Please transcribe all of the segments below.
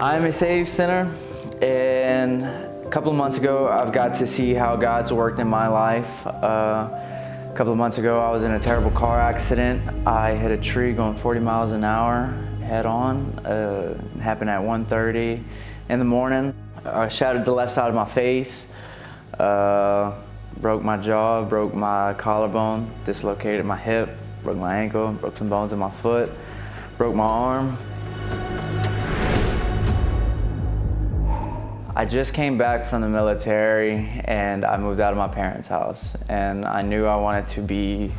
I'm a saved sinner, and a couple of months ago I've got to see how God's worked in my life. A couple of months ago I was in a terrible car accident. I hit a tree going 40 miles an hour head on. It happened at 1:30 in the morning. I shattered the left side of my face, broke my jaw, broke my collarbone, dislocated my hip, broke my ankle, broke some bones in my foot, broke my arm. I just came back from the military and I moved out of my parents' house, and I knew I wanted to be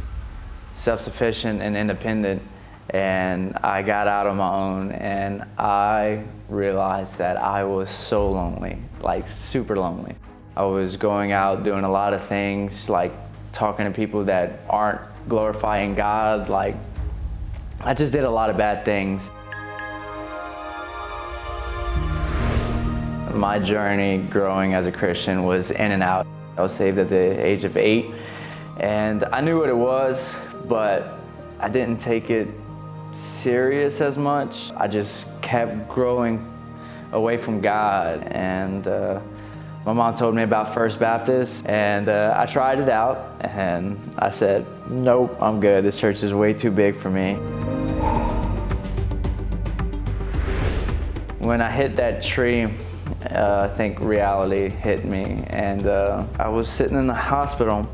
self-sufficient and independent, and I got out on my own, and I realized that I was so lonely, like super lonely. I was going out doing a lot of things, like talking to people that aren't glorifying God. Like, I just did a lot of bad things. My journey growing as a Christian was in and out. I was saved at the age of 8, and I knew what it was, but I didn't take it serious as much. I just kept growing away from God, and my mom told me about First Baptist, and I tried it out, and I said, nope, I'm good. This church is way too big for me. When I hit that tree, I think reality hit me, and I was sitting in the hospital,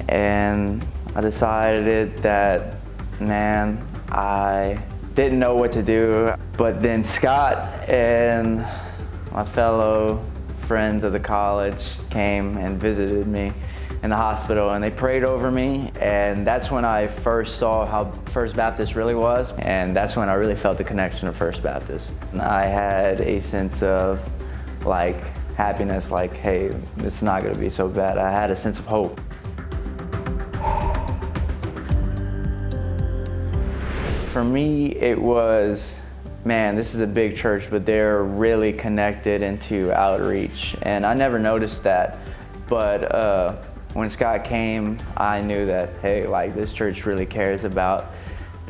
and I decided that, man, I didn't know what to do. But then Scott and my fellow friends of the college came and visited me in the hospital, and they prayed over me, and that's when I first saw how First Baptist really was, and that's when I really felt the connection to First Baptist. And I had a sense of like happiness, like, hey, it's not gonna be so bad. I had a sense of hope. For me, it was, man, this is a big church, but they're really connected into outreach, and I never noticed that. But when Scott came, I knew that, hey, like, this church really cares about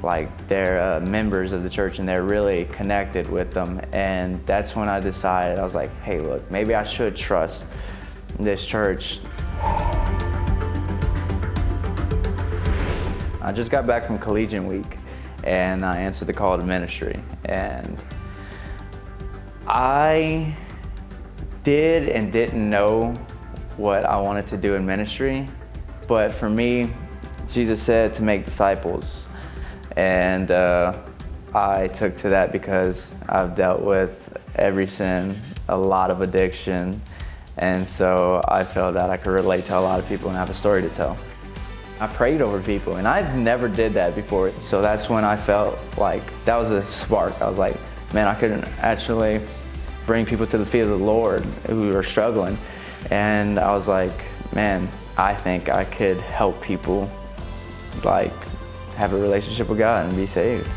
like their members of the church, and they're really connected with them. And that's when I decided, I was like, hey, look, maybe I should trust this church. I just got back from Collegiate Week, and I answered the call to ministry. And I did and didn't know what I wanted to do in ministry, but for me, Jesus said to make disciples. And I took to that because I've dealt with every sin, a lot of addiction, and so I felt that I could relate to a lot of people and have a story to tell. I prayed over people, and I never did that before, so that's when I felt like that was a spark. I was like, man, I could actually bring people to the feet of the Lord who are struggling, and I was like, man, I think I could help people like have a relationship with God and be saved.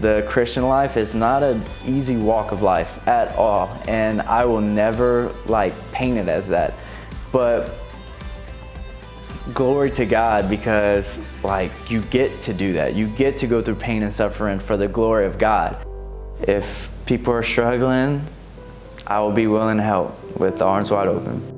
The Christian life is not an easy walk of life at all, and I will never like paint it as that. But glory to God, because like you get to do that. You get to go through pain and suffering for the glory of God. If people are struggling, I will be willing to help with arms wide open.